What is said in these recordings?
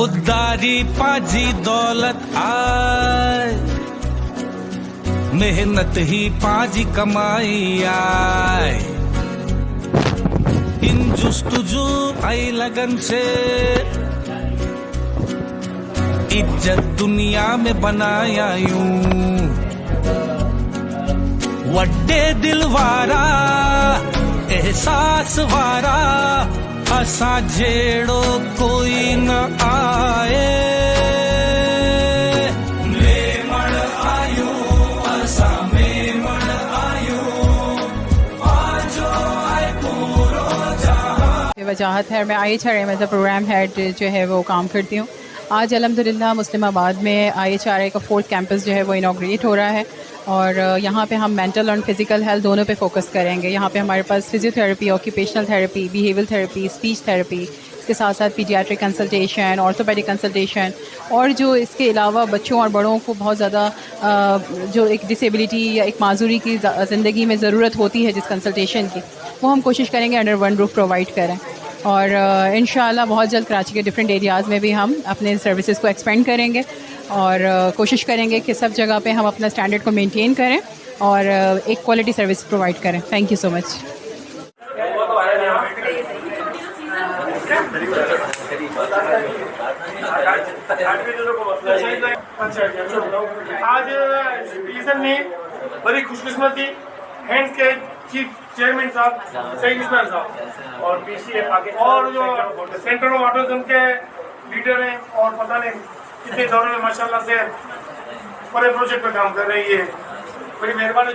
खुददारी पाजी दौलत आए, मेहनत ही पाजी कमाई आए। इन जुस्तुजू आई लगन से इज्जत दुनिया में बनाया यूं, वड्डे दिल वारा एहसास वारा असा जेड़ो कोई न आए। मेमण आयो असा मेमण आयो, आजो आए पूरो जहां। वजाहत है, मैं IHRA में प्रोग्राम हेड जो है वो काम करती हूँ। आज अल्हम्दुलिल्लाह मुस्लिमाबाद में IHRA का 4th कैंपस जो है वो इनॉग्रेट हो रहा है और यहाँ पे हम मेंटल और फिज़िकल हेल्थ दोनों पे फोकस करेंगे। यहाँ पे हमारे पास physiotherapy, occupational therapy, behavioural therapy, speech therapy, इसके साथ साथ पीडियाट्रिक कंसल्टेशन, ऑर्थोपेडिक कंसल्टेशन और जो इसके अलावा बच्चों और बड़ों को बहुत ज़्यादा जो एक डिसेबिलिटी या एक माजूरी की ज़िंदगी में ज़रूरत होती है जिस कंसल्टेशन की, वो हम कोशिश करेंगे अंडर वन रूफ प्रोवाइड करें। और इंशाअल्लाह बहुत जल्द कराची के डिफरेंट एरियाज़ में भी हम अपने सर्विसेज को एक्सपेंड करेंगे और कोशिश करेंगे कि सब जगह पे हम अपना स्टैंडर्ड को मेंटेन करें और एक क्वालिटी सर्विस प्रोवाइड करें। Thank you so much. आज डिवीजन में बड़ी खुशकिस्मती हैंड्स के चीफ चेयरमैन साहब सईद इस्माइल साहब और PCA और जो सेंटर ऑफ ऑटिज्म के लीडर हैं और पता नहीं कितने दौर में माशाल्लाह से बड़े प्रोजेक्ट पे काम कर रही है। बड़ी मेहरबानी।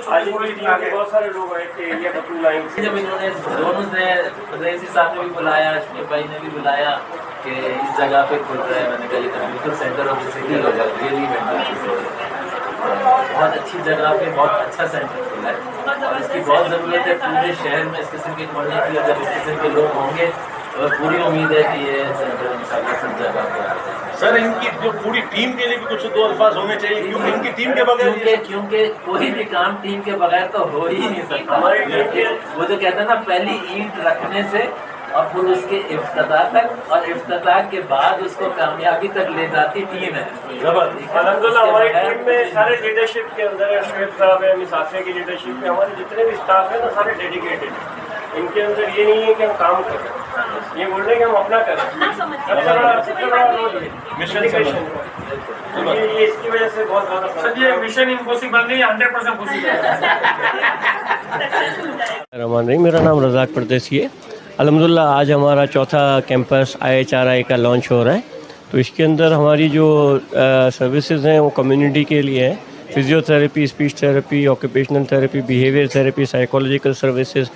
बहुत सारे लोग आए थे एरिया बतूल लाइन से, जब इन्होंने दोनों ने रईसी साहब ने भी बुलाया, अशरफ भाई ने भी बुलाया कि इस जगह पे खुल रहा है, मैंने कहा ये community centre of the city होगा, रियली बहुत अच्छी जगह पे बहुत अच्छा सेंटर खुला है और इसकी बहुत ज़रूरत है पूरे शहर में इस किस्म के खोलने की। अगर इस किस्म के लोग होंगे तो पूरी उम्मीद है कि ये सेंटर इंशाल्लाह सब जगह पर। सर इनकी जो पूरी टीम के लिए भी कुछ दो अल्फाज होने चाहिए, क्योंकि इनकी टीम के बगैर क्योंकि कोई भी काम टीम के बगैर तो हो ही नहीं सकता। वो जो कहते हैं ना, पहली ईंट रखने से और फिर उसके इफ्तिताह तक और इफ्तिताह के बाद उसको कामयाबी तक ले जाती टीम है। अल्हम्दुलिल्लाह हमारी टीम में सारे लीडरशिप के अंदर है, शेख साहब है, मिसाफे की लीडरशिप में हमारे जितने भी स्टाफ है ना सारे डेडिकेटेड है। इनके अंदर ये नहीं है कि हम काम करें, ये बोल रहे हैं कि हम अपना करें। सबसे बड़ा रोल है मिशन ये इसकी वजह से बहुत ज़्यादा सर ये मिशन इम्पॉसिबल नहीं, 100% पॉसिबल है। मेरा नाम रज़ाक परदेसी है। अल्हम्दुलिल्लाह आज हमारा चौथा कैंपस IHRA का लॉन्च हो रहा है। तो इसके अंदर हमारी जो सर्विसेज हैं वो कम्युनिटी के लिए है। Physiotherapy, speech therapy, occupational therapy, behaviour therapy, psychological services,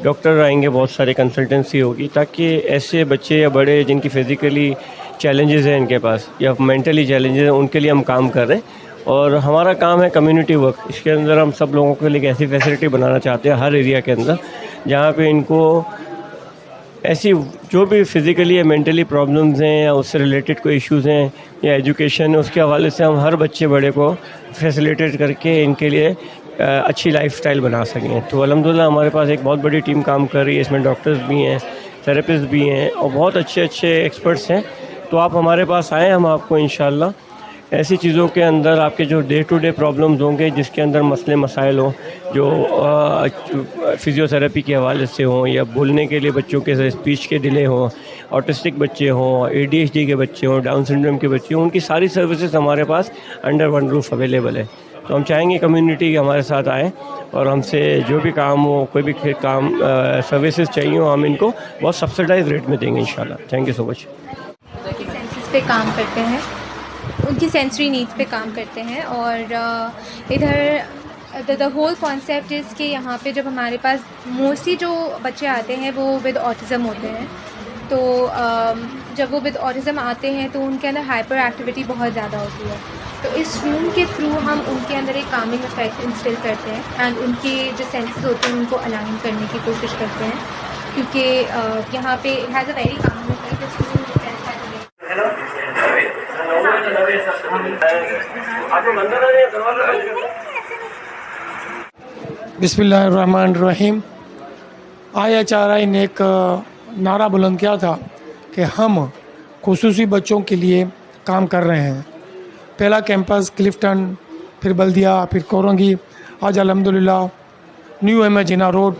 doctor आएंगे, बहुत सारी कंसल्टेंसी होगी ताकि ऐसे बच्चे या बड़े जिनकी फ़िज़िकली चैलेंजेस हैं इनके पास या मेंटली चैलेंजेस हैं उनके लिए हम काम कर रहे हैं। और हमारा काम है कम्युनिटी वर्क। इसके अंदर हम सब लोगों के लिए एक ऐसी फैसिलिटी बनाना चाहते हैं हर एरिया के अंदर जहाँ पे इनको ऐसी जो भी फिज़िकली या मेंटली प्रॉब्लम्स हैं या उससे रिलेटेड कोई इश्यूज़ हैं या एजुकेशन है, उसके हवाले से हम हर बच्चे बड़े को फैसिलिटेट करके इनके लिए अच्छी लाइफस्टाइल बना सकें। तो अल्हम्दुलिल्लाह हमारे पास एक बहुत बड़ी टीम काम कर रही है। इसमें डॉक्टर्स भी हैं, थेरेपिस्ट भी हैं और बहुत अच्छे अच्छे एक्सपर्ट्स हैं। तो आप हमारे पास आएँ, हम आपको इंशाल्लाह ऐसी चीज़ों के अंदर आपके जो डे टू डे प्रॉब्लम्स होंगे जिसके अंदर मसले मसाइल हों, जो फिज़ियोथेरेपी के हवाले से हों या बोलने के लिए बच्चों के स्पीच के डिले हों, ऑटिस्टिक बच्चे हों, ADHD के बच्चे हों, डाउन सिंड्रोम के बच्चे हों, उनकी सारी सर्विसेज हमारे पास अंडर वन रूफ अवेलेबल है। तो हम चाहेंगे कम्युनिटी हमारे साथ आए और हमसे जो भी काम हो, कोई भी काम सर्विसेज चाहिए हो, हम इनको बहुत सब्सिडाइज रेट में देंगे इंशाल्लाह। Thank you so much. Senses पे काम करते हैं, उनकी सेंसरी नीड्स पे काम करते हैं और इधर द होल कॉन्सेप्ट इज़ कि यहाँ पे जब हमारे पास मोस्टली जो बच्चे आते हैं वो विद ऑटिज़म होते हैं। तो जब वो विद ऑटिज़म आते हैं तो उनके अंदर हाइपर एक्टिविटी बहुत ज़्यादा होती है। तो इस रूम के थ्रू हम उनके अंदर एक कामिंग इफेक्ट इंस्टिल करते हैं एंड उनके जो सेंसेस होते हैं उनको अलाइन करने की कोशिश करते हैं, क्योंकि यहाँ पे it has a very Kameng effect. बिस्मिल्लाहिर्रहमानिर्रहीम। IHRA ने एक नारा बुलंद किया था कि हम खुसूसी बच्चों के लिए काम कर रहे हैं। पहला कैंपस क्लिफ्टन, फिर बल्दिया, फिर कोरंगी, आज अल्हम्दुलिल्लाह न्यू जिना रोड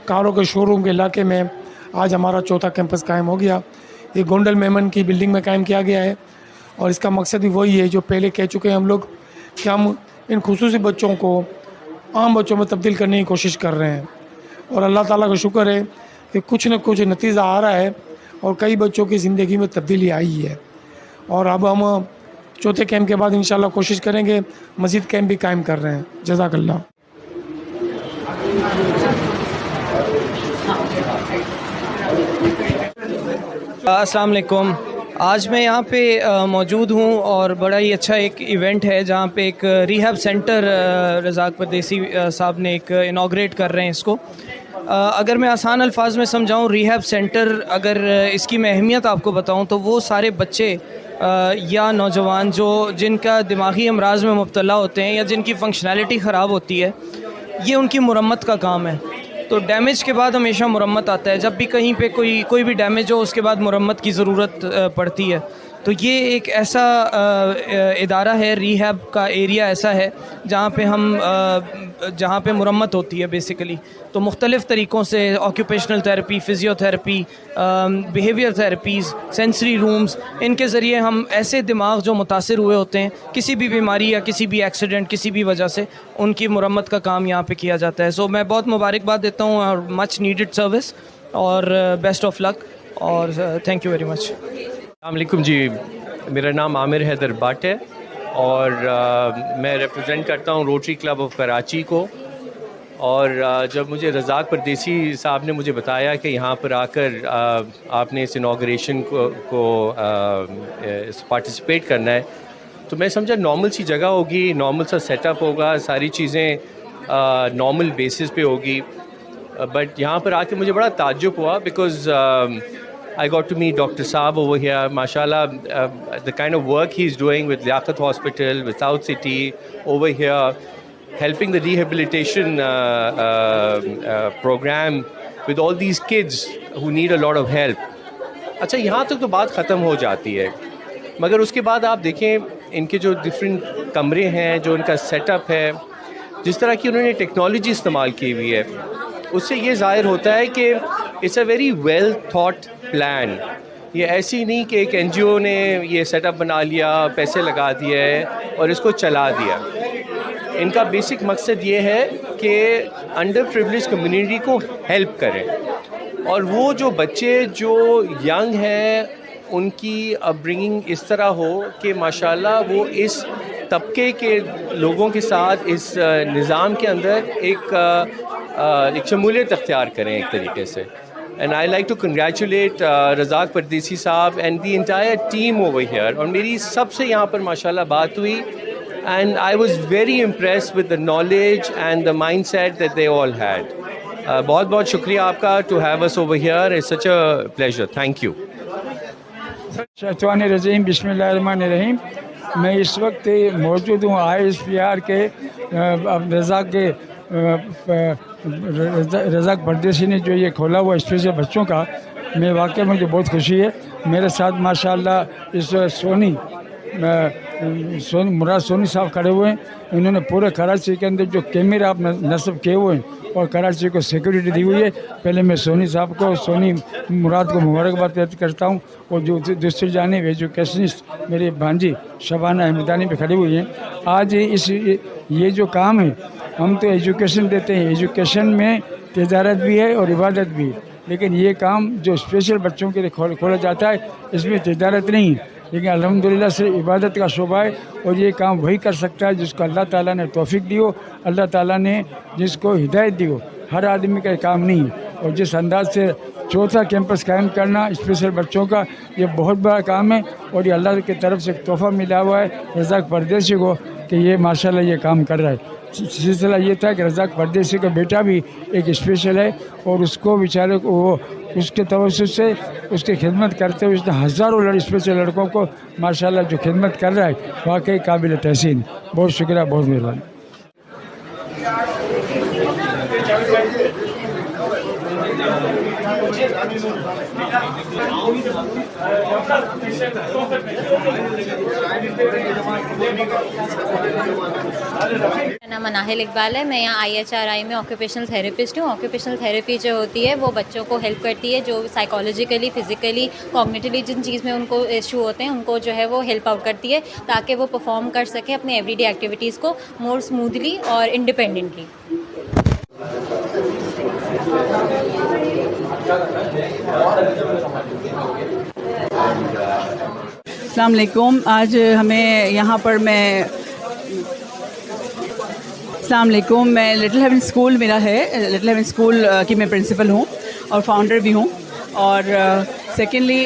कारों के शोरूम के इलाके में आज हमारा चौथा कैंपस कायम हो गया। ये गोंडल मेमन की बिल्डिंग में कायम किया गया है और इसका मकसद भी वही है जो पहले कह चुके हैं हम लोग कि हम इन खुसूसी बच्चों को आम बच्चों में तब्दील करने की कोशिश कर रहे हैं और अल्लाह ताला का शुक्र है कि कुछ न कुछ नतीजा आ रहा है और कई बच्चों की ज़िंदगी में तब्दीली आई है। और अब हम चौथे कैंप के बाद इंशाल्लाह कोशिश करेंगे, मज़ीद कैंप भी कायम कर रहे हैं। जज़ाकल्लाह। अस्सलाम वालेकुम। आज मैं यहाँ पे मौजूद हूँ और बड़ा ही अच्छा एक इवेंट है जहाँ पे एक रिहैब सेंटर रज़ाक परदेसी साहब ने एक इनाग्रेट कर रहे हैं इसको। अगर मैं आसान अल्फाज में समझाऊँ, रिहैब सेंटर अगर इसकी मैं अहमियत आपको बताऊँ तो वो सारे बच्चे या नौजवान जिनका दिमागी अमराज में मुब्तला होते हैं या जिनकी फंक्शनैलिटी ख़राब होती है, ये उनकी मुरम्मत का काम है। तो डैमेज के बाद हमेशा मुरम्मत आता है। जब भी कहीं पे कोई भी डैमेज हो उसके बाद मुरम्मत की ज़रूरत पड़ती है। तो ये एक ऐसा इदारा है, रिहैब का एरिया ऐसा है जहाँ पे मुरम्मत होती है बेसिकली। तो मुख्तलिफ़ तरीक़ों से occupational therapy, physiotherapy, behaviour therapies, sensory rooms, इनके ज़रिए हम ऐसे दिमाग जो मुतासिर हुए होते हैं किसी भी बीमारी या किसी भी एक्सीडेंट, किसी भी वजह से, उनकी मुरम्मत का काम यहाँ पे किया जाता है। सो मैं बहुत मुबारकबाद देता हूँ और मच नीडेड सर्विस और बेस्ट ऑफ लक और थैंक यू वेरी मच। अस्सलाम वालेकुम जी, मेरा नाम आमिर हैदर भट्ट है और मैं रिप्रेजेंट करता हूँ रोटरी क्लब ऑफ कराची को। और जब मुझे रज़ाक परदेसी साहब ने मुझे बताया कि यहाँ पर आकर आपने इस इनाग्रेशन को पार्टिसिपेट करना है, तो मैं समझा नॉर्मल सी जगह होगी, नॉर्मल सा सेटअप होगा, सारी चीज़ें नॉर्मल बेसिस पे होगी। बट यहाँ पर आके मुझे बड़ा ताज्जुब हुआ because I got to meet Dr. Saab over here. Mashallah, the kind of work he's doing with Liaqat Hospital, with South City, over here, helping the rehabilitation program with all these kids who need a lot of help. अच्छा, यहाँ तक तो बात ख़त्म हो जाती है, मगर उसके बाद आप देखें इनके जो डिफरेंट कमरे हैं, जो इनका सेटअप है, जिस तरह की उन्होंने टेक्नोलॉजी इस्तेमाल की हुई है, उससे ये ज़ाहिर होता है कि it's a very well thought plan. ये ऐसी नहीं कि एक एनजीओ ने ये सेटअप बना लिया, पैसे लगा दिए और इसको चला दिया। इनका बेसिक मकसद ये है कि अंडर प्रिविलेज कम्युनिटी को हेल्प करें और वो जो बच्चे जो यंग हैं उनकी अपब्रिंगिंग इस तरह हो कि माशाल्लाह वो इस तबके के लोगों के साथ इस निज़ाम के अंदर एक शमूलियत अख्तियार करें एक तरीके से। And I like to congratulate Razzaq परदेसी साहब and the entire team over here। और मेरी सबसे यहाँ पर माशाल्लाह बात हुई and I was very impressed with the knowledge and the mindset that they all had। बहुत बहुत शुक्रिया आपका to have us over here। It's such a pleasure। Thank you। शैतानिर्रजीम, बिस्मिल्लाहिर्रहमानिर्रहीम। मैं इस वक्त मौजूद हूँ ISPR के रज़ाक परदेसी ने जो ये खोला हुआ स्पेशल बच्चों का, मैं वाकई मुझे बहुत खुशी है। मेरे साथ माशाल्लाह इस मुराद सोनी साहब खड़े हुए हैं। इन्होंने पूरे कराची के अंदर जो कैमरा आप नस्ब किए हुए हैं और कराची को सिक्योरिटी दी हुई है, पहले मैं सोनी साहब को, सोनी मुराद को मुबारकबाद व्यक्त करता हूँ। और जो दूसरी जानिब एजुकेशनिस्ट मेरी भांजी शबाना अहमदानी पे खड़ी हुई हैं। आज ये जो काम है, हम तो एजुकेशन देते हैं, एजुकेशन में तिजारत भी है और इबादत भी है, लेकिन ये काम जो स्पेशल बच्चों के लिए खोला जाता है इसमें तिजारत नहीं है, लेकिन अल्हम्दुलिल्लाह से इबादत का शोबा है। और ये काम वही कर सकता है जिसको अल्लाह ताला ने तौफीक दी हो, अल्लाह ताला ने जिसको हिदायत दी हो। हर आदमी का काम नहीं है। और जिस अंदाज से चौथा कैंपस कायम करना स्पेशल बच्चों का, ये बहुत बड़ा काम है और ये अल्लाह की तरफ से तोहफ़ा मिला हुआ है रज़ाक परदेसी को कि ये माशाल्लाह ये काम कर रहा है। सिलसिला ये था कि रज़ाक परदेसी का बेटा भी एक स्पेशल है और उसको बेचारे को वो उसके तवज्जुह से उसकी खिदमत करते हुए उसने हज़ारों स्पेशल लड़कों को माशाल्लाह जो खिदमत कर रहा है, वाकई काबिल तहसीन। बहुत शुक्रिया, बहुत मेहरबानी। मेरा नाम अनाहिल इकबाल है। मैं यहाँ IHRI में ऑक्यूपेशनल थेरेपिस्ट हूँ। ऑक्यूपेशनल थेरेपी जो होती है वो बच्चों को हेल्प करती है, जो साइकोलॉजिकली, फिजिकली, कॉग्निटिवली जिन चीज़ में उनको इशू होते हैं उनको जो है वो हेल्प आउट करती है, ताकि वो परफॉर्म कर सकें अपने एवरीडे एक्टिविटीज़ को मोर स्मूथली और इंडिपेंडेंटली। अस्सलाम वालेकुम। आज हमें यहाँ पर मैं लिटिल हेवन स्कूल मेरा है, लिटिल हेवन स्कूल की मैं प्रिंसिपल हूँ और फाउंडर भी हूँ। और सेकेंडली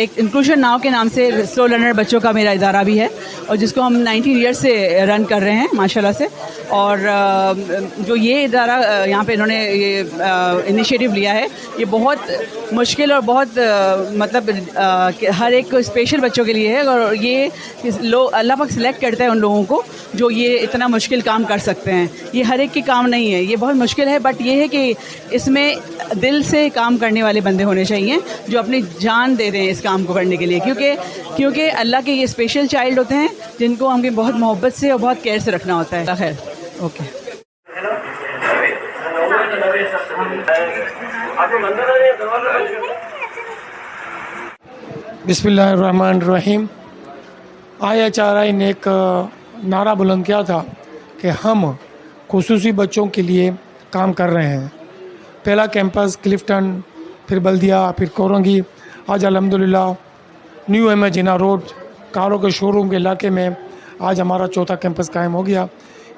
एक इंक्लूजन नाउ के नाम से स्लो लर्नर बच्चों का मेरा इदारा भी है, और जिसको हम 19 ईयर्स से रन कर रहे हैं माशाल्लाह से। और जो ये इदारा यहाँ पे इन्होंने ये इनिशिएटिव लिया है, ये बहुत मुश्किल और बहुत मतलब हर एक स्पेशल बच्चों के लिए है। और ये अल्लाह पाक सिलेक्ट करता है उन लोगों को जो ये इतना मुश्किल काम कर सकते हैं। ये हर एक के काम नहीं है, ये बहुत मुश्किल है, बट ये है कि इसमें दिल से काम करने वाले बंदे होने चाहिए जो अपनी जान दे दें इस काम को करने के लिए, क्योंकि अल्लाह के ये स्पेशल चाइल्ड होते हैं जिनको हमें बहुत मोहब्बत से और बहुत केयर से रखना होता है। खैर, ओके। बिस्मिल्लाहिर्रहमानिर्रहीम। IHRI ने एक नारा बुलंद किया था कि हम खुसूसी बच्चों के लिए काम कर रहे हैं। पहला कैंपस क्लिफ्टन, फिर बल्दिया, फिर कोरंगी, आज अल्हम्दुलिल्लाह न्यू एम जिना रोड कारों के शोरूम के इलाके में आज हमारा चौथा कैंपस कायम हो गया।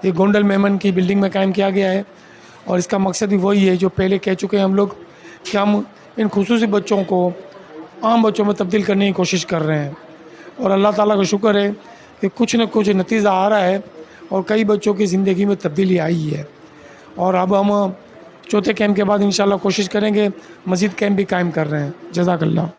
ये गोंडल मेमन की बिल्डिंग में कायम किया गया है, और इसका मकसद भी वही है जो पहले कह चुके हैं हम लोग, कि हम इन खुसूसी बच्चों को आम बच्चों में तब्दील करने की कोशिश कर रहे हैं। और अल्लाह ताला का शुक्र है कि कुछ न कुछ नतीजा आ रहा है और कई बच्चों की ज़िंदगी में तब्दीली आई है। और अब हम चौथे कैंप के बाद इंशाल्लाह कोशिश करेंगे, मज़ीद कैंप भी कायम कर रहे हैं। जज़ाकल्लाह।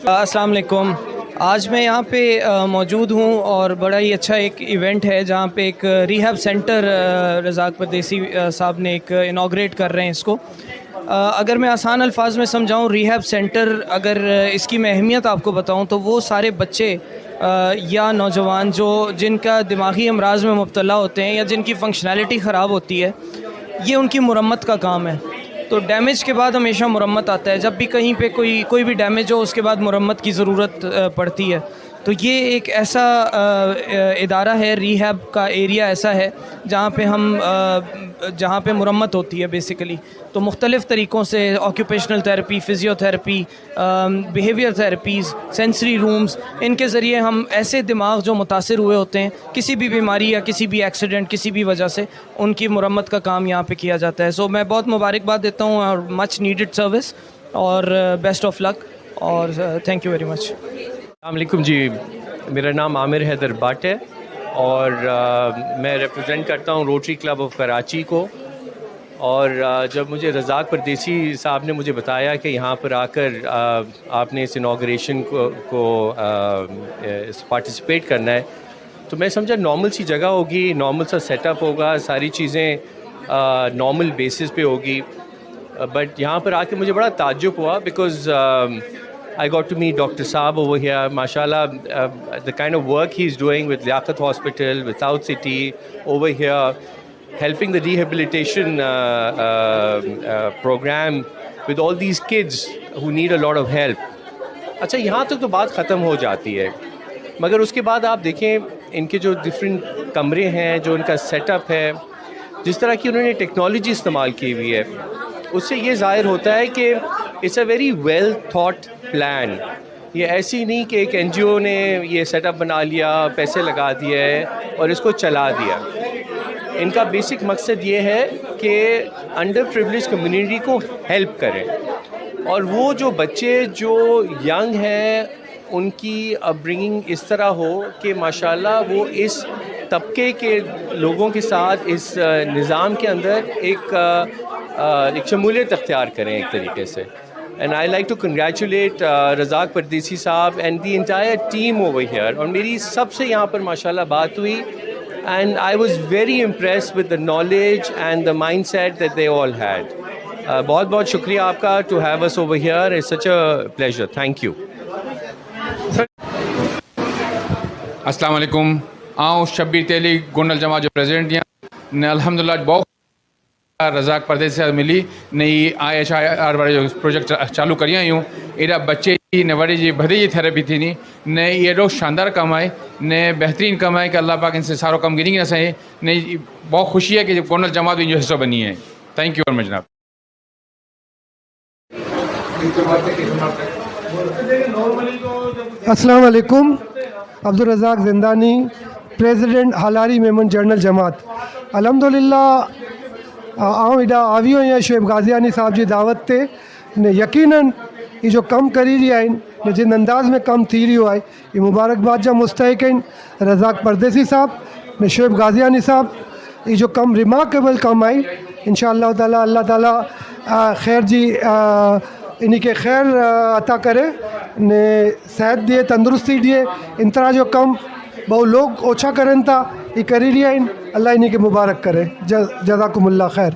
अस्सलाम वालेकुम। आज मैं यहाँ पे मौजूद हूँ और बड़ा ही अच्छा एक इवेंट है जहाँ पे एक रिहैब सेंटर रज़ाक परदेसी साहब ने एक इनाग्रेट कर रहे हैं इसको। अगर मैं आसान अल्फाज में समझाऊँ, रिहैब सेंटर अगर इसकी मैं अहमियत आपको बताऊँ तो वो सारे बच्चे या नौजवान जिनका दिमागी अमराज में मुब्तला होते हैं या जिनकी फंक्शनैलिटी ख़राब होती है, ये उनकी मुरम्मत का काम है। तो डैमेज के बाद हमेशा मुरम्मत आता है। जब भी कहीं पे कोई भी डैमेज हो उसके बाद मुरम्मत की ज़रूरत पड़ती है। तो ये एक ऐसा इदारा है, रिहैब का एरिया ऐसा है जहाँ पे मुरम्मत होती है बेसिकली। तो मुख्तलिफ़ तरीक़ों से occupational therapy, physiotherapy, behaviour therapies, sensory rooms, इनके ज़रिए हम ऐसे दिमाग जो मुतासिर हुए होते हैं किसी भी बीमारी या किसी भी एक्सीडेंट, किसी भी वजह से, उनकी मुरम्मत का काम यहाँ पे किया जाता है। सो मैं बहुत मुबारकबाद देता हूँ और मच नीडेड सर्विस और बेस्ट ऑफ लक और थैंक यू वेरी मच। अस्सलाम वालेकुम जी, मेरा नाम आमिर हैदर भट्ट है और मैं रिप्रेजेंट करता हूँ रोटरी क्लब ऑफ कराची को। और जब मुझे रज़ाक परदेसी साहब ने मुझे बताया कि यहाँ पर आकर आपने इस इनाग्रेशन को पार्टिसिपेट करना है, तो मैं समझा नॉर्मल सी जगह होगी, नॉर्मल सा सेटअप होगा, सारी चीज़ें नॉर्मल बेसिस पे होगी। बट यहाँ पर आके मुझे बड़ा ताज्जुब हुआ because I got to meet Dr. Saab over here. Mashallah, the kind of work he's doing with Liaqat Hospital, with South City, over here, helping the rehabilitation program with all these kids who need a lot of help. अच्छा, यहाँ तक तो बात ख़त्म हो जाती है, मगर उसके बाद आप देखें इनके जो डिफरेंट कमरे हैं, जो इनका सेटअप है, जिस तरह की उन्होंने टेक्नोलॉजी इस्तेमाल की हुई है, उससे ये ज़ाहिर होता है कि it's a very well thought plan. ये ऐसी नहीं कि एक NGO ने ये सेटअप बना लिया, पैसे लगा दिए और इसको चला दिया। इनका बेसिक मकसद ये है कि अंडर प्रिविलेज कम्युनिटी को हेल्प करें, और वो जो बच्चे जो यंग हैं उनकी अपब्रिंगिंग इस तरह हो कि माशाल्लाह वो इस तबके के लोगों के साथ इस निज़ाम के अंदर एक शमूलियत अख्तियार करें एक तरीके से। And I like to congratulate Razzaq परदेसी साहब and the entire team over here। और मेरी सबसे यहाँ पर माशाल्लाह बात हुई and I was very impressed with the knowledge and the mindset that they all had. बहुत बहुत शुक्रिया आपका to have us over here. It's such a pleasure. Thank you. अस्सलाम वालेकुम। आऊँ शब्बीर तेली गोंडल जमा जो प्रेसिडेंट ने अल्हम्दुलिल्लाह बहुत रज़ाक परदेसी से मिली नई IHR वाले जो प्रोजेक्ट चालू करिया यूँ एरा बच्चे ने वरी जी भरी जी थेरेपी थी नी ने ये रोज़ शानदार कम आए ने बेहतरीन कम आए कि अल्लाह पाक इनसे सारो कम गिनी न सही ने बहुत खुशी है कि गोंडल जमात भी जो हिस्सा बनी है। थैंक यू वेरी मच जनाब। अस्सलाम वालेकुम। अब्दुल रज़ाक ज़िंदानी, प्रेसिडेंट हालारी मेमन जनरल जमात। अल्हम्दुलिल्लाह आऊँ इधर आवियो या शुएब गाज़ियानी साहब जी दावत ते ने यकीनन ये जो कम करी रही है ने जिन अंदाज में कम थी रही है ये मुबारकबाद जा मुस्तहिक रज़ाक परदेसी साहब ने शुएब गाज़ियानी साहब ये जो कम रिमार्केबल कम आई इंशाअल्लाह ताला अल्लाह ताला खैर जी इन्हीं के खैर अता करे ने सेहत दिए तंदुरुस्ती दिए इन तरह जो कम बहु लोग ओछा करन था ये करी रही है अल्लाह इन्हीं के मुबारक करे। जज़ाकुमुल्लाह खैर।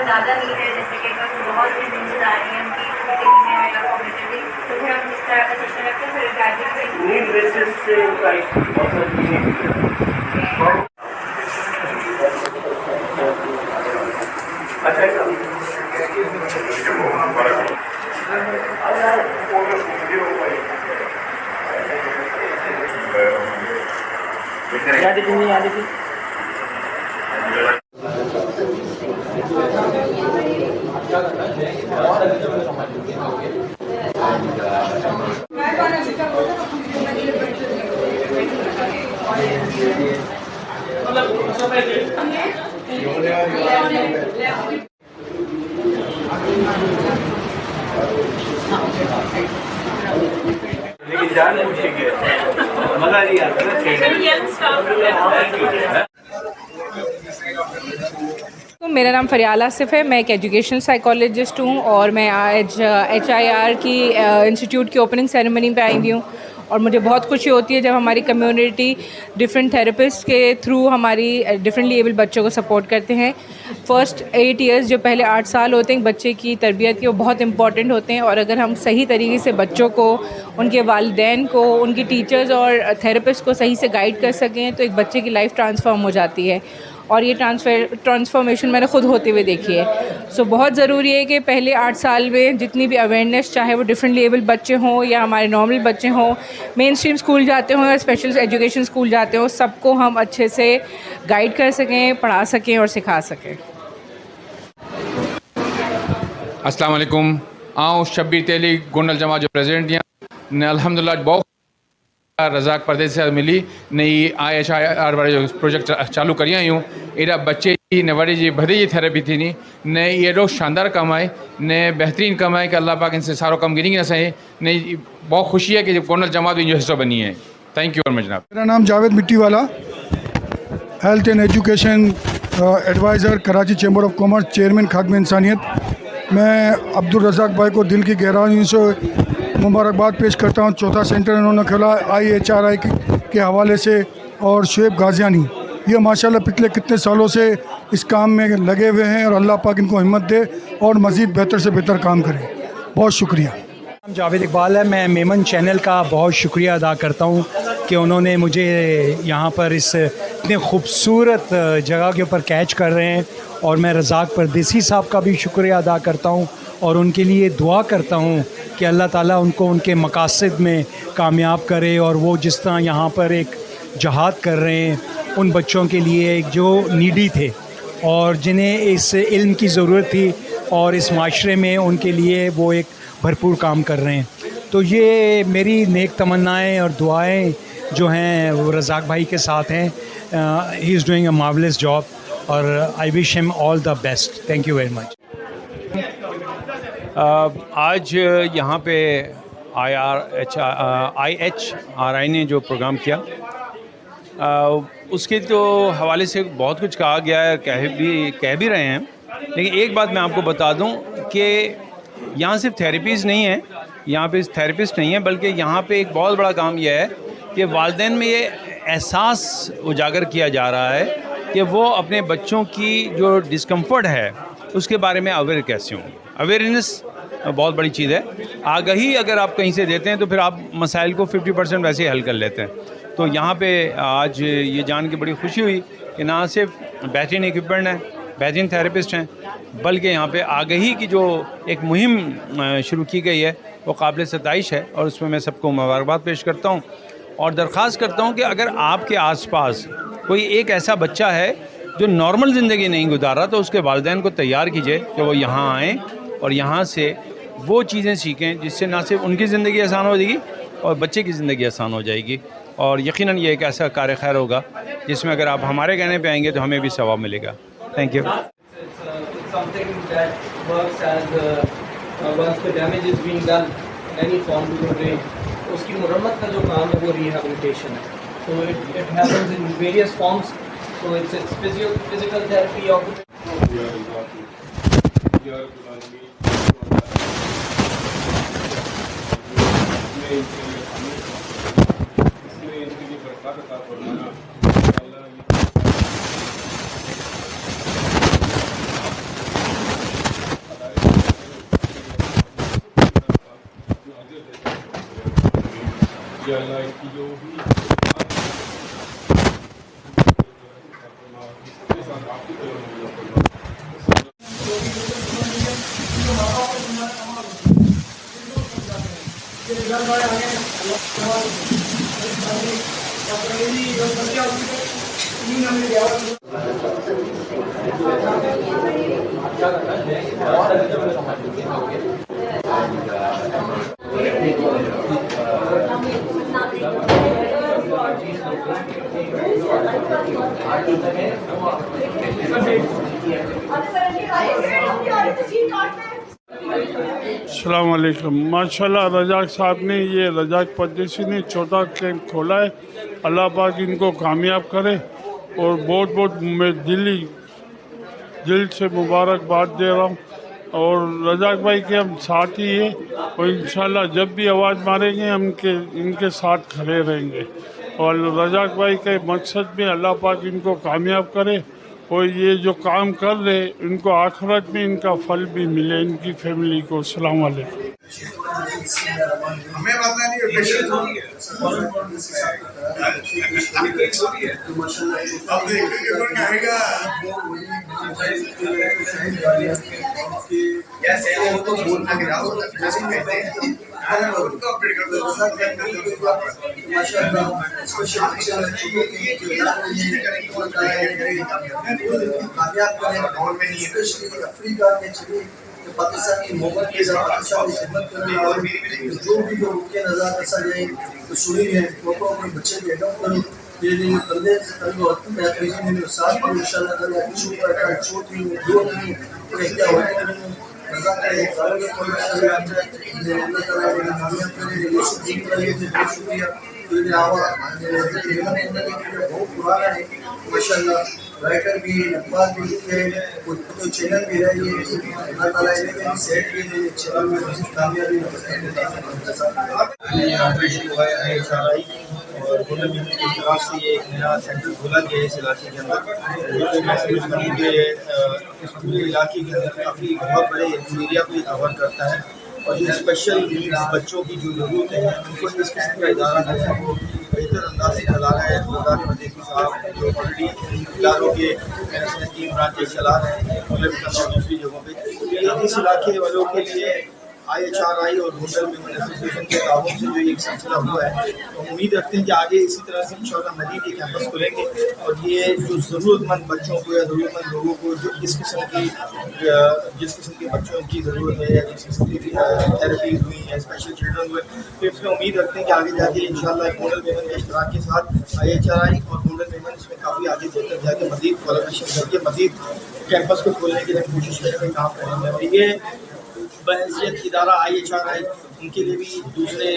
ज़्यादा नीड है जैसे कि बहुत ही जिम्मेदारी है उनकी तो फिर हम इस तरह का सेशन रखते हैं। फिर ग्रेजुएट नीड बेसिस से लेकिन जान पूछेंगे मजा नहीं आता ना। तो मेरा नाम फरियाल आसिफ है, मैं एक एजुकेशनल साइकोलॉजिस्ट हूँ और मैं आज HIR की इंस्टीट्यूट की ओपनिंग सेरेमनी पे आई हुई हूँ और मुझे बहुत खुशी होती है जब हमारी कम्युनिटी डिफरेंट थेरेपिस्ट के थ्रू हमारी डिफरेंटली एबल बच्चों को सपोर्ट करते हैं। फ़र्स्ट 8 इयर्स जो पहले 8 साल होते हैं बच्चे की तरबियत के वो बहुत इंपॉर्टेंट होते हैं और अगर हम सही तरीके से बच्चों को उनके वालिदैन को उनकी टीचर्स और थेरेपिस्ट को सही से गाइड कर सकें तो एक बच्चे की लाइफ ट्रांसफॉर्म हो जाती है और ये ट्रांसफॉर्मेशन मैंने ख़ुद होते हुए देखी है। सो बहुत ज़रूरी है कि पहले 8 साल में जितनी भी अवेयरनेस चाहे वो डिफरेंटली एबल बच्चे हों या हमारे नॉर्मल बच्चे हों, मेन स्ट्रीम स्कूल जाते हों या स्पेशल एजुकेशन स्कूल जाते हों, सबको हम अच्छे से गाइड कर सकें, पढ़ा सकें और सिखा सकें। अस्सलाम वालेकुम। आऊँ शब्बीर तेली गोंडल जमा जो प्रेसिडेंट ने अल्हम्दुलिल्लाह बहुत रज़ाक परदेसी से मिली नई IHR वाले जो प्रोजेक्ट चालू करिया यूँ एरा बच्चे ने वरी जी भरी जी थेरेपी थी नी ने ये रोज़ शानदार कम आए ने बेहतरीन कम आए कि अल्लाह पाक इनसे सारो कम गिनी न सही ने बहुत खुशी है कि गोंडल जमात भी जो हिस्सा बनी है। थैंक यू वेरी मच जनाब। मेरा नाम Javed Mittiwala, health and education adviser, Karachi chamber of commerce, chairman खादम इंसानियत। मैं अब्दुल रज़ाक भाई को दिल की गहराइयों से मुबारकबाद पेश करता हूँ। चौथा सेंटर इन्होंने खोला IHRI के हवाले से और शुएब गाज़ियानी ये माशाल्लाह पिछले कितने सालों से इस काम में लगे हुए हैं और अल्लाह पाक इनको हिम्मत दे और मज़ीद बेहतर से बेहतर काम करें। बहुत शुक्रिया। जावेद इकबाल है, मैं मेमन चैनल का बहुत शुक्रिया अदा करता हूँ कि उन्होंने मुझे यहाँ पर इस इतने खूबसूरत जगह के ऊपर कैच कर रहे हैं और मैं रज़ाक परदेसी साहब का भी शुक्रिया अदा करता हूँ और उनके लिए दुआ करता हूँ कि अल्लाह ताला उनको उनके मकासद में कामयाब करे और वो जिस तरह यहाँ पर एक जहाद कर रहे हैं उन बच्चों के लिए एक जो नीडी थे और जिन्हें इस इल्म की ज़रूरत थी और इस माशरे में उनके लिए वो एक भरपूर काम कर रहे हैं। तो ये मेरी नेक तमन्नाएं और दुआएं जो हैं वो रज़ाक भाई के साथ हैं he is doing a marvellous job और I wish him all the best. Thank you very much. आज यहाँ पे IHRI ने जो प्रोग्राम किया उसके तो हवाले से बहुत कुछ कहा गया है, कह भी रहे हैं, लेकिन एक बात मैं आपको बता दूं कि यहाँ सिर्फ थेरेपीज़ नहीं है, यहाँ पे थेरेपिस्ट नहीं है, बल्कि यहाँ पे एक बहुत बड़ा काम यह है कि वालिदैन में ये एहसास उजागर किया जा रहा है कि वो अपने बच्चों की जो डिस्कम्फर्ट है उसके बारे में अवेयर कैसे हों। अवेयरनेस बहुत बड़ी चीज़ है। आगाही अगर आप कहीं से देते हैं तो फिर आप मसाइल को 50% वैसे ही हल कर लेते हैं। तो यहाँ पे आज ये जान के बड़ी खुशी हुई कि ना सिर्फ बेहतरीन इक्विपमेंट है, बेहतरीन थेरेपिस्ट हैं, बल्कि यहाँ पे आगाही की जो एक मुहिम शुरू की गई है वो काबिल सताइश है और उसमें मैं सबको मुबारकबाद पेश करता हूँ और दरख्वास्त करता हूँ कि अगर आपके आसपास कोई एक ऐसा बच्चा है जो नॉर्मल ज़िंदगी नहीं गुजारा तो उसके वालिदैन को तैयार कीजिए कि वो यहाँ आएँ और यहाँ से वो चीज़ें सीखें जिससे ना सिर्फ उनकी ज़िंदगी आसान हो जाएगी और बच्चे की ज़िंदगी आसान हो जाएगी। और यकीनन ये एक ऐसा कार्य खैर होगा जिसमें अगर आप हमारे कहने पे आएंगे तो हमें भी सवाब मिलेगा। Thank you. उसकी मुरम्मत का जो काम है वो रिहैबिलिटेशन है। So it happens in various forms. So it's physical therapy, अस्सलाम वालेकुम। माशाल्लाह रजाक साहब ने, ये रजाक परदेसी ने चौथा कैंप खोला है। अल्लाह पाक इनको कामयाब करे और बहुत बहुत मैं दिल से मुबारकबाद दे रहा हूँ। और रजाक भाई के हम साथ ही है और इंशाल्लाह जब भी आवाज़ मारेंगे हम इनके साथ खड़े रहेंगे। और रजाक भाई के मकसद में अल्लाह पाक इनको कामयाब करे और ये जो काम कर रहे इनको आखिरत में इनका फल भी मिले इनकी फैमिली को। अस्सलाम वालेकुम। पाकिस्तान की मोहब्बत के साथ पाकिस्तान की खिदमत करने और जो भी लोग उनके नज़र ऐसा जाए तो सुनी है वो अपने बच्चे के एडम करो ये दिन बंदे से कल और बेहतरीन में साथ में इंशाल्लाह ताला कुछ ऊपर का छोटी दो नहीं तो क्या होने नहीं रज़ा का एक साल के कोई अल्लाह ताला ने कामयाब करे ये शुक्रिया बहुत शुक्रिया। तो ये आवाज़ बहुत पुराना है माशाल्लाह। राइटर भी अखबार भी लिखे तो चैनल भी है ये अल्लाह ताला इन्हें सेट भी है चैनल में कामयाबी ऑपरेशन हुआ है IHRI और गोल्डन मिल की तरफ से ये एक नया सेंटर खोला गया है इस इलाके के अंदर। तो मैं समझता हूँ कि इस पूरे इलाके के अंदर काफ़ी बहुत बड़े एरिया को कवर करता है और ये स्पेशल नीड्स बच्चों की जो ज़रूरतें हैं उनको इस किस्म का इदारा जो है वो बेहतर अंदाज से चला रहा है। रज़ाक परदेसी साहब जो ऑलरेडी इदारों के 3 ब्रांचेस चला रहे हैं और दूसरी जगहों पर, इस इलाके वालों के लिए IHRI और रूरल विमेन एसोसिएशन के ताउन से जो एक सिलसिला हुआ है, तो उम्मीद रखते हैं कि आगे इसी तरह से इंशाल्लाह मज़ीद ये कैंपस खुलेंगे और ये जो ज़रूरतमंद बच्चों को या ज़रूरतमंद लोगों को जो जिस किस्म के बच्चों की ज़रूरत है या जिस किस्म की थेरेपीज हुई या स्पेशल चिल्ड्रन हुए, तो इसमें उम्मीद रखते हैं कि आगे जाके इंशाल्लाह रूरल विमेन के इश्तराक के साथ IHRI और रूरल विमेन इसमें काफ़ी आगे बढ़कर जाके मज़ीद कोलैबोरेशन करके मज़ीद कैंपस को खोलने की हम कोशिश करेंगे, काम करेंगे। और ये बहैसियत इदारा IHRI उनके लिए भी दूसरे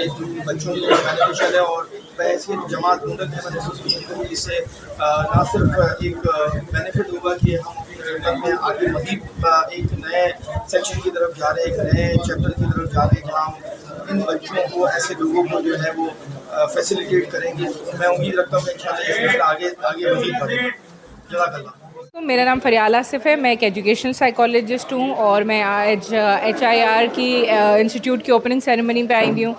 बच्चों के लिए बेनिफिशियल है और बहैसियत जमात रूरल विमेन एसोसिएशन को भी इससे ना सिर्फ एक बेनिफिट होगा कि हम में आगे मज़ीद एक नए सेक्शन की तरफ जा रहे हैं, एक नए चैप्टर की तरफ जा रहे हैं जहाँ हम इन बच्चों को, ऐसे लोगों को जो है वो फैसिलिटेट करेंगे। मैं उम्मीद रखता हूँ कि इंशाल्लाह आगे मज़ीद बढ़ेगा। जज़ाकल्लाह। तो मेरा नाम फरियाल आसिफ है, मैं एक एजुकेशनल साइकोलॉजिस्ट हूँ और मैं आज HIR की इंस्टीट्यूट की ओपनिंग सेरेमनी पे आई हुई हूँ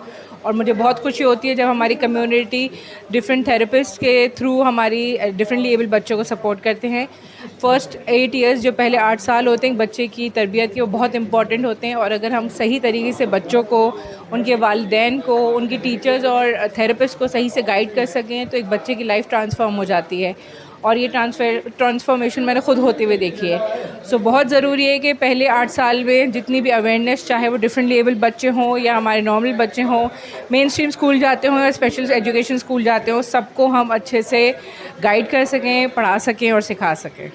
और मुझे बहुत खुशी होती है जब हमारी कम्युनिटी डिफरेंट थेरेपिस्ट के थ्रू हमारी डिफरेंटली एबल बच्चों को सपोर्ट करते हैं। फ़र्स्ट 8 इयर्स जो पहले 8 साल होते हैं बच्चे की तरबियत के, वो बहुत इंपॉर्टेंट होते हैं और अगर हम सही तरीके से बच्चों को, उनके वालिदैन को, उनकी टीचर्स और थेरेपिस्ट को सही से गाइड कर सकें तो एक बच्चे की लाइफ ट्रांसफॉर्म हो जाती है और ये ट्रांसफॉर्मेशन मैंने खुद होते हुए देखी है। सो बहुत ज़रूरी है कि पहले 8 साल में जितनी भी अवेयरनेस, चाहे वो डिफरेंटली एबल बच्चे हों या हमारे नॉर्मल बच्चे हों, मेन स्ट्रीम स्कूल जाते हों या स्पेशल एजुकेशन स्कूल जाते हों, सबको हम अच्छे से गाइड कर सकें, पढ़ा सकें और सिखा सकें।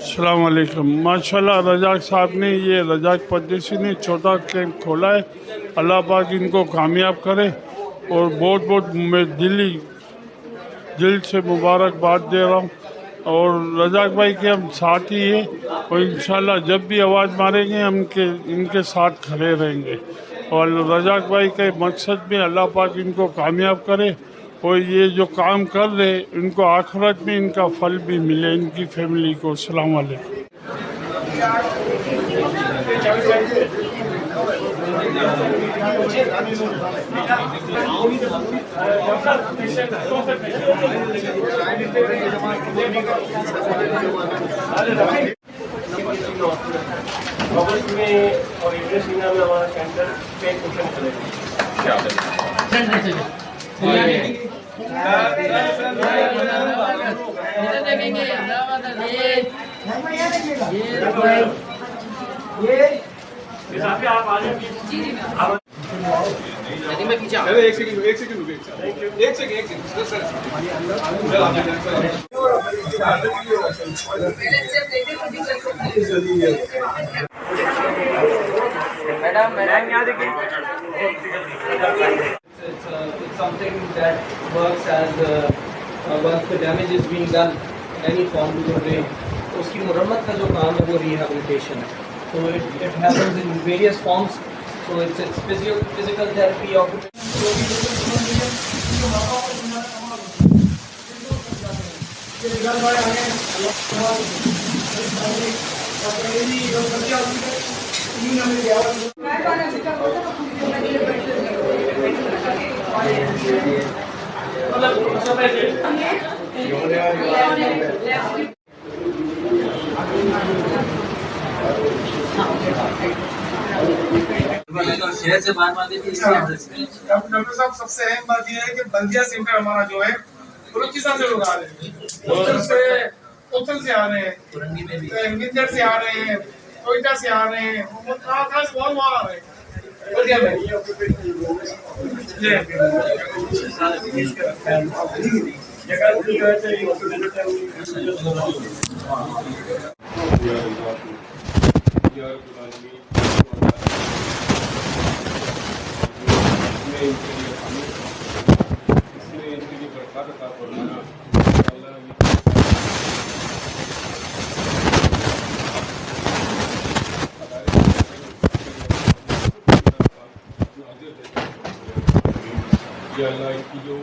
अस्सलाम वालेकुम। माशाल्लाह रजाक साहब ने, ये रजाक परदेसी ने छोटा कैंप खोला है। अल्लाह पाक इनको कामयाब करे और बहुत बहुत मैं दिल से मुबारकबाद दे रहा हूँ और रजाक भाई के हम साथ ही है और इंशाल्लाह जब भी आवाज़ मारेंगे हम इनके साथ खड़े रहेंगे और रजाक भाई के मकसद में अल्लाह पाक इनको कामयाब करे और ये जो काम कर रहे इनको आखिरत में इनका फल भी मिले इनकी फैमिली को। अस्सलाम वालेकुम। अगस्त में और इंडस्ट्रीना में हमारा सेंटर पे क्वेश्चन चलेगा। आप आ जाइए। मैं पीछे एक सेकंड मैडम यहाँ देखिए। It's something that works as once the damage is being done any form to the brain, उसकी मुरम्मत का जो काम है वो rehabilitation है। So it happens in various forms. So it's physical therapy, doctor साहब, सबसे अहम बात यह है कि बल्दिया सेंटर हमारा जो है बलूचिस्तान से लोग आ रहे हैं, उतल से आ रहे हैं, गिंदड़ से आ रहे हैं, कोयटा से आ रहे हैं, कहाँ से बहुत वहाँ आ रहे हैं बल्दिया में। या अल्लाह की जो